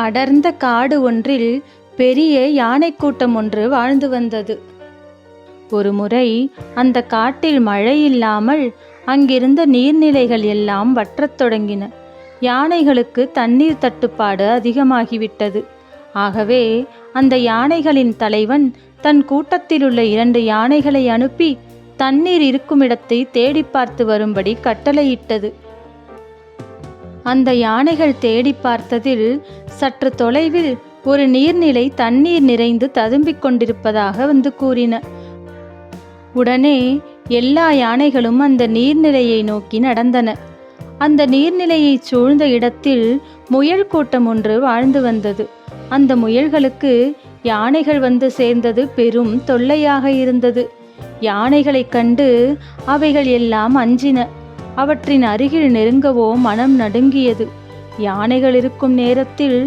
அடர்ந்த காடு ஒன்றில் பெரிய யானை கூட்டம் ஒன்று வாழ்ந்து வந்தது. ஒரு முறை அந்த காட்டில் மழை இல்லாமல் அங்கிருந்த நீர்நிலைகள் எல்லாம் வற்றத் தொடங்கின. யானைகளுக்கு தண்ணீர் தட்டுப்பாடு அதிகமாகிவிட்டது. ஆகவே அந்த யானைகளின் தலைவன் தன் கூட்டத்தில் உள்ள 2 யானைகளை அனுப்பி தண்ணீர் இருக்குமிடத்தை தேடி பார்த்து வரும்படி கட்டளையிட்டது. அந்த யானைகள் தேடி பார்த்ததில் சற்று தொலைவில் ஒரு நீர்நிலை தண்ணீர் நிறைந்து ததும்பிக் கொண்டிருப்பதாக வந்து கூறின. உடனே எல்லா யானைகளும் அந்த நீர்நிலையை நோக்கி நடந்தன. அந்த நீர்நிலையை சூழ்ந்த இடத்தில் முயல் கூட்டம் ஒன்று வாழ்ந்து வந்தது. அந்த முயல்களுக்கு யானைகள் வந்து சேர்ந்தது பெரும் தொல்லையாக இருந்தது. யானைகளைக் கண்டு அவைகள் எல்லாம் அஞ்சின. அவற்றின் அருகில் நெருங்கவோ மனம் நடுங்கியது. யானைகள் இருக்கும் நேரத்தில்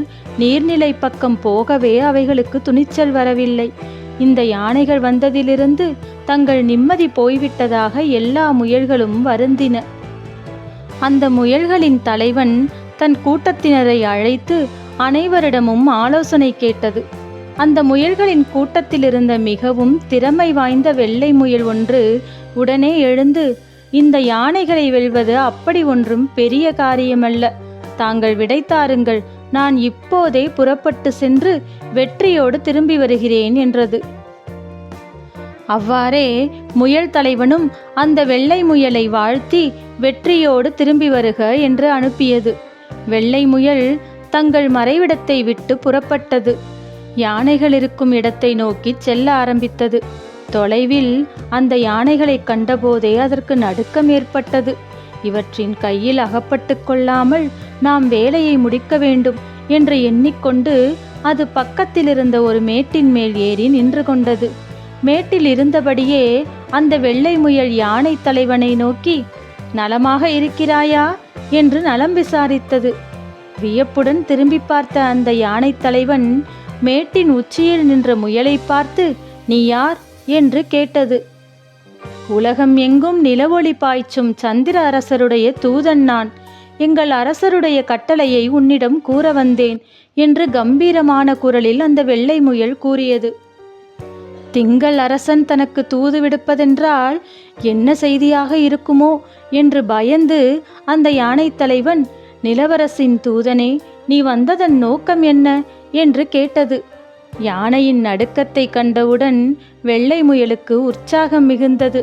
நீர்நிலை பக்கம் போகவே அவைகளுக்கு துணிச்சல் வரவில்லை. இந்த யானைகள் வந்ததிலிருந்து தங்கள் நிம்மதி போய்விட்டதாக எல்லா முயல்களும் வருந்தின. அந்த முயல்களின் தலைவன் தன் கூட்டத்தினரை அழைத்து அனைவரிடமும் ஆலோசனை கேட்டது. அந்த முயல்களின் கூட்டத்தில் இருந்த மிகவும் திறமை வாய்ந்த வெள்ளை முயல் ஒன்று உடனே எழுந்து, இந்த யானைகளை வெல்வது அப்படி ஒன்றும் பெரிய காரியமல்ல. தாங்கள் விடை தாருங்கள், நான் இப்போதே புறப்பட்டு சென்று வெற்றியோடு திரும்பி வருகிறேன் என்றது. அவ்வாறே முயல் தலைவனும் அந்த வெள்ளை முயலை வாழ்த்தி வெற்றியோடு திரும்பி வருக என்று அனுப்பியது. வெள்ளை முயல் தங்கள் மறைவிடத்தை விட்டு புறப்பட்டது. யானைகள் இருக்கும் இடத்தை நோக்கி செல்ல ஆரம்பித்தது. தொலைவில் அந்த யானைகளை கண்டபோதே அதற்கு நடுக்கம் ஏற்பட்டது. இவற்றின் கையில் அகப்பட்டு கொள்ளாமல் நாம் வேலையை முடிக்க வேண்டும் என்று எண்ணிக்கொண்டு அது பக்கத்தில் இருந்த ஒரு மேட்டின் மேல் ஏறி நின்று கொண்டது. மேட்டில் இருந்தபடியே அந்த வெள்ளை முயல் யானை தலைவனை நோக்கி, நலமாக இருக்கிறாயா என்று நலம் விசாரித்தது. வியப்புடன் திரும்பி பார்த்த அந்த யானை தலைவன் மேட்டின் உச்சியில் நின்ற முயலை பார்த்து, நீ யார் என்று கேட்டது. உலகம் எங்கும் நிலவொளி பாய்ச்சும் சந்திர அரசருடைய தூதன் நான். எங்கள் அரசருடைய கட்டளையை உன்னிடம் கூற வந்தேன் என்று கம்பீரமான குரலில் அந்த வெள்ளை முயல் கூறியது. திங்கள் அரசன் தனக்கு தூது விடுப்பதென்றால் என்ன செய்தியாக இருக்குமோ என்று பயந்து அந்த யானை தலைவன், நிலவரசின் தூதனே, நீ வந்ததன் நோக்கம் என்ன என்று கேட்டது. யானையின் நடுக்கத்தை கண்டவுடன் வெள்ளை முயலுக்கு உற்சாகம் மிகுந்தது.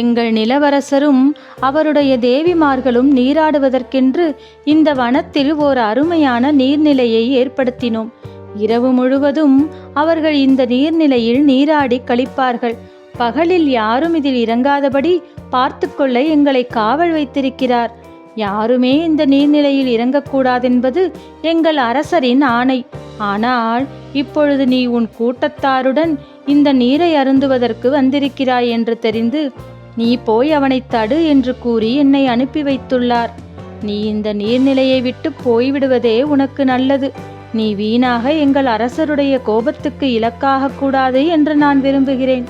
எங்கள் நிலவரசரும் அவருடைய தேவிமார்களும் நீராடுவதற்கென்று இந்த வனத்தில் ஓர் அருமையான நீர்நிலையை ஏற்படுத்தினோம். இரவு முழுவதும் அவர்கள் இந்த நீர்நிலையில் நீராடி கழிப்பார்கள். பகலில் யாரும் இதில் இறங்காதபடி பார்த்து கொள்ள எங்களை காவல் வைத்திருக்கிறார். யாருமே இந்த நீர்நிலையில் இறங்கக்கூடாதென்பது எங்கள் அரசரின் ஆணை. ஆனால் இப்பொழுது நீ உன் கூட்டத்தாருடன் இந்த நீரை அருந்துவதற்கு வந்திருக்கிறாய் என்று தெரிந்து நீ போய் அவனை தடு என்று கூறி என்னை அனுப்பி வைத்துள்ளார். நீ இந்த நீர்நிலையை விட்டு போய்விடுவதே உனக்கு நல்லது. நீ வீணாக எங்கள் அரசருடைய கோபத்துக்கு இலக்காக கூடாது என்று நான் விரும்புகிறேன்.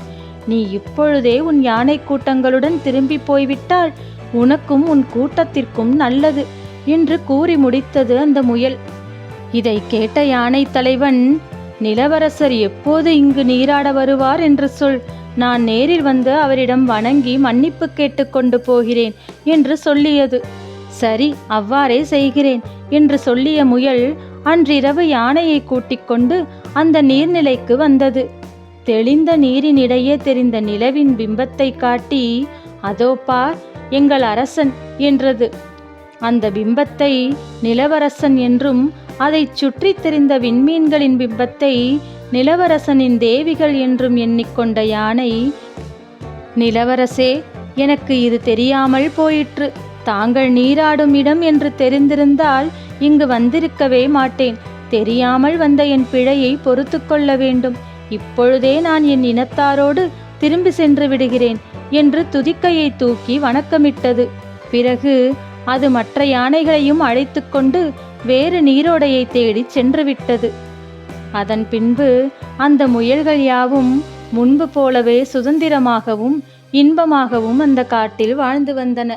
நீ இப்பொழுதே உன் யானை கூட்டங்களுடன் திரும்பி போய்விட்டால் உனக்கும் உன் கூட்டத்திற்கும் நல்லது என்று கூறி முடித்தது அந்த முயல். இதை கேட்ட யானை தலைவன், நிலவரசர் எப்போது இங்கு நீராட வருவார் என்று சொல். நான் நேரில் வந்து அவரிடம் வணங்கி மன்னிப்பு கேட்டுக்கொண்டு போகிறேன் என்று சொல்லியது. சரி, அவ்வாறே செய்கிறேன் என்று சொல்லிய முயல் அன்றிரவு யானையை கூட்டிக் கொண்டு அந்த நீர்நிலைக்கு வந்தது. தெளிந்த நீரினிடையே தெரிந்த நிலவின் பிம்பத்தை காட்டி, அதோ பார் எங்கள் அரசன் என்றது. அந்த பிம்பத்தை நிலவரசன் என்றும் அதை சுற்றி தெரிந்த விண்மீன்களின் பிம்பத்தை நிலவரசனின் தேவிகள் என்றும் எண்ணிக்கொண்ட யானை, நிலவரசே, எனக்கு இது தெரியாமல் போயிற்று. தாங்கள் நீராடும் இடம் என்று தெரிந்திருந்தால் இங்கு வந்திருக்கவே மாட்டேன். தெரியாமல் வந்த என் பிழையை பொறுத்து கொள்ள வேண்டும். இப்பொழுதே நான் என் இனத்தாரோடு திரும்பி சென்று விடுகிறேன் என்று துதிக்கையை தூக்கி வணக்கமிட்டது. பிறகு அது மற்ற யானைகளையும் அழைத்து கொண்டு வேறு நீரோடையை தேடி சென்று விட்டது. அதன் பின்பு அந்த முயல்கள் யாவும் முன்பு போலவே சுதந்திரமாகவும் இன்பமாகவும் அந்த காட்டில் வாழ்ந்து வந்தன.